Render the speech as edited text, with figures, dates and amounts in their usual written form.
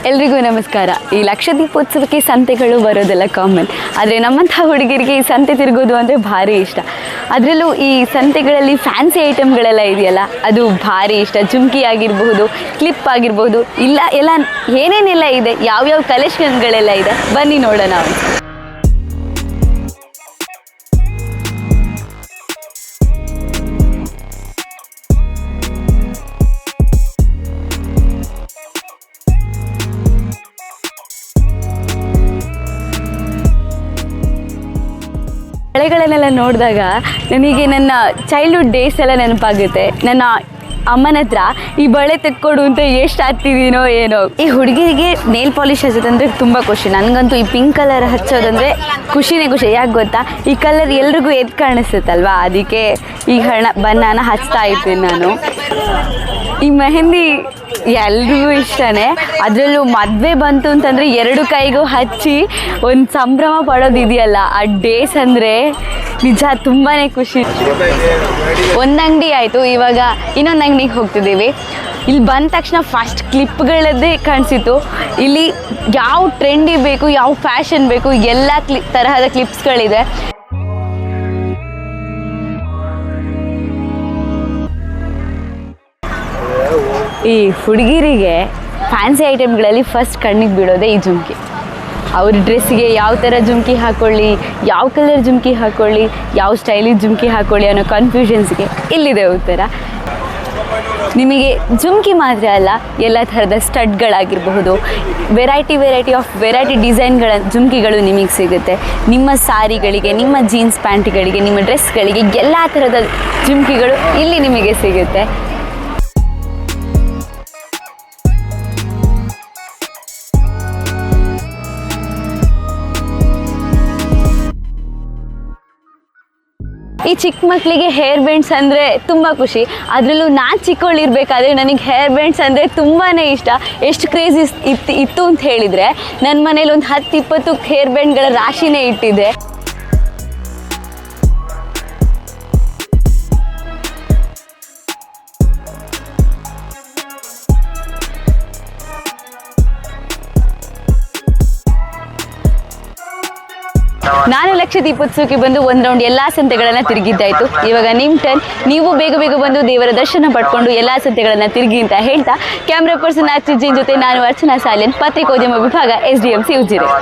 ಎಲ್ರಿಗೂ ನಮಸ್ಕಾರ. ಈ ಲಕ್ಷದೀಪೋತ್ಸವಕ್ಕೆ ಸಂತೆಗಳು ಬರೋದೆಲ್ಲ ಕಾಮನ್. ಆದರೆ ನಮ್ಮಂಥ ಹುಡುಗರಿಗೆ ಈ ಸಂತೆ ತಿರುಗೋದು ಅಂದರೆ ಭಾರಿ ಇಷ್ಟ. ಅದರಲ್ಲೂ ಈ ಸಂತೆಗಳಲ್ಲಿ ಫ್ಯಾನ್ಸಿ ಐಟಮ್ಗಳೆಲ್ಲ ಇದೆಯಲ್ಲ, ಅದು ಭಾರಿ ಇಷ್ಟ. ಜುಮ್ಕಿ ಆಗಿರಬಹುದು, ಕ್ಲಿಪ್ ಆಗಿರ್ಬೋದು, ಎಲ್ಲ ಏನೇನೆಲ್ಲ ಇದೆ, ಯಾವ್ಯಾವ ಕಲೆಕ್ಷನ್ಗಳೆಲ್ಲ ಇದೆ, ಬನ್ನಿ ನೋಡೋಣ. ಬಳೆಗಳನ್ನೆಲ್ಲ ನೋಡಿದಾಗ ನನಗೆ ನನ್ನ ಚೈಲ್ಡ್ಹುಡ್ ಡೇಸ್ ಎಲ್ಲ ನೆನಪಾಗುತ್ತೆ. ನನ್ನ ಅಮ್ಮನ ಹತ್ರ ಈ ಬಳೆ ತೆಕ್ಕೊಡು ಅಂತ ಎಷ್ಟು ಹತ್ತಿದ್ದೀನೋ ಏನೋ. ಈ ಹುಡುಗಿರಿಗೆ ನೇಲ್ ಪಾಲಿಶ್ ಹಚ್ಚೋದಂದರೆ ತುಂಬ ಖುಷಿ. ನನಗಂತೂ ಈ ಪಿಂಕ್ ಕಲರ್ ಹಚ್ಚೋದಂದರೆ ಖುಷಿನೇ ಖುಷಿ. ಯಾಕೆ ಗೊತ್ತಾ, ಈ ಕಲರ್ ಎಲ್ರಿಗೂ ಎದ್ದು ಕಾಣಿಸುತ್ತಲ್ವಾ, ಅದಕ್ಕೆ ಈ ಬಣ್ಣನ ಹಚ್ತಾ ಇದ್ದೀನಿ ನಾನು. ಈ ಮೆಹಂದಿ ಎಲ್ರಿಗೂ ಇಷ್ಟನೇ. ಅದರಲ್ಲೂ ಮದುವೆ ಬಂತು ಅಂತಂದರೆ ಎರಡು ಕೈಗೂ ಹಚ್ಚಿ ಒಂದು ಸಂಭ್ರಮ ಪಡೋದಿದೆಯಲ್ಲ, ಆ ಡೇಸ್ ಅಂದರೆ ನಿಜ ತುಂಬಾ ಖುಷಿ. ಒಂದು ಅಂಗಡಿ ಆಯಿತು, ಇವಾಗ ಇನ್ನೊಂದು ಅಂಗಡಿಗೆ ಹೋಗ್ತಿದ್ದೀವಿ. ಇಲ್ಲಿ ಬಂದ ತಕ್ಷಣ ಫಸ್ಟ್ ಕ್ಲಿಪ್ಗಳದ್ದೇ ಕಾಣಿಸಿತು. ಇಲ್ಲಿ ಯಾವ ಟ್ರೆಂಡಿ ಬೇಕು, ಯಾವ ಫ್ಯಾಷನ್ ಬೇಕು, ಎಲ್ಲ ತರಹದ ಕ್ಲಿಪ್ಸ್ಗಳಿದೆ. ಈ ಹುಡುಗಿರಿಗೆ ಫ್ಯಾನ್ಸಿ ಐಟಮ್ಗಳಲ್ಲಿ ಫಸ್ಟ್ ಕಣ್ಣಿಗೆ ಬೀಳೋದೇ ಈ ಜುಮ್ಕಿ. ಅವ್ರ ಡ್ರೆಸ್ಸಿಗೆ ಯಾವ ಥರ ಜುಮ್ಕಿ ಹಾಕ್ಕೊಳ್ಳಿ, ಯಾವ ಕಲರ್ ಜುಮ್ಕಿ ಹಾಕ್ಕೊಳ್ಳಿ, ಯಾವ ಸ್ಟೈಲಿಗೆ ಜುಮ್ಕಿ ಹಾಕ್ಕೊಳ್ಳಿ ಅನ್ನೋ ಕನ್ಫ್ಯೂಷನ್ಸ್ಗೆ ಇಲ್ಲಿದೆ ಉತ್ತರ. ನಿಮಗೆ ಜುಮ್ಕಿ ಮಾತ್ರ ಅಲ್ಲ, ಎಲ್ಲ ಥರದ ಸ್ಟಡ್ಗಳಾಗಿರಬಹುದು, ವೆರೈಟಿ ಡಿಸೈನ್ಗಳ ಜುಮ್ಕಿಗಳು ನಿಮಗೆ ಸಿಗುತ್ತೆ. ನಿಮ್ಮ ಸಾರಿಗಳಿಗೆ, ನಿಮ್ಮ ಜೀನ್ಸ್ ಪ್ಯಾಂಟ್ಗಳಿಗೆ, ನಿಮ್ಮ ಡ್ರೆಸ್ಗಳಿಗೆ ಎಲ್ಲ ಥರದ ಜುಮ್ಕಿಗಳು ಇಲ್ಲಿ ನಿಮಗೆ ಸಿಗುತ್ತೆ. ಈ ಚಿಕ್ಕ ಮಕ್ಕಳಿಗೆ ಹೇರ್ ಬ್ಯಾಂಡ್ಸ್ ಅಂದರೆ ತುಂಬ ಖುಷಿ. ಅದರಲ್ಲೂ ನಾನು ಚಿಕ್ಕವಳಿರ್ಬೇಕಾದ್ರೆ ನನಗೆ ಹೇರ್ ಬ್ಯಾಂಡ್ಸ್ ಅಂದರೆ ತುಂಬಾ ಇಷ್ಟ. ಎಷ್ಟು ಕ್ರೇಜ್ ಇತ್ತು ಅಂತ ಹೇಳಿದರೆ, ನನ್ನ ಮನೇಲಿ ಒಂದು 10-20 ಹೇರ್ ಬ್ಯಾಂಡ್ಗಳ ರಾಶಿನೇ ಇಟ್ಟಿದ್ದೆ. ನಾನು ಲಕ್ಷದೀಪೋತ್ಸವಕ್ಕೆ ಬಂದು ಒಂದು ರೌಂಡ್ ಎಲ್ಲ ಸಂತೆಗಳನ್ನು ತಿರುಗಿದ್ದಾಯಿತು. ಇವಾಗ ನಿಮ್ಮ ಟರ್ನ್. ನೀವು ಬೇಗ ಬಂದು ದೇವರ ದರ್ಶನ ಪಡ್ಕೊಂಡು ಎಲ್ಲ ಸಂತೆಗಳನ್ನು ತಿರುಗಿ ಅಂತ ಹೇಳ್ತಾ, ಕ್ಯಾಮ್ರಾ ಪರ್ಸನ್ ಆರ್ಚಿಜಿನ್ ಜೊತೆ ನಾನು ಅರ್ಚನಾ ಸಾಲಿಯನ್, ಪತ್ರಿಕೋದ್ಯಮ ವಿಭಾಗ SDMC ಉಜಿರೆ.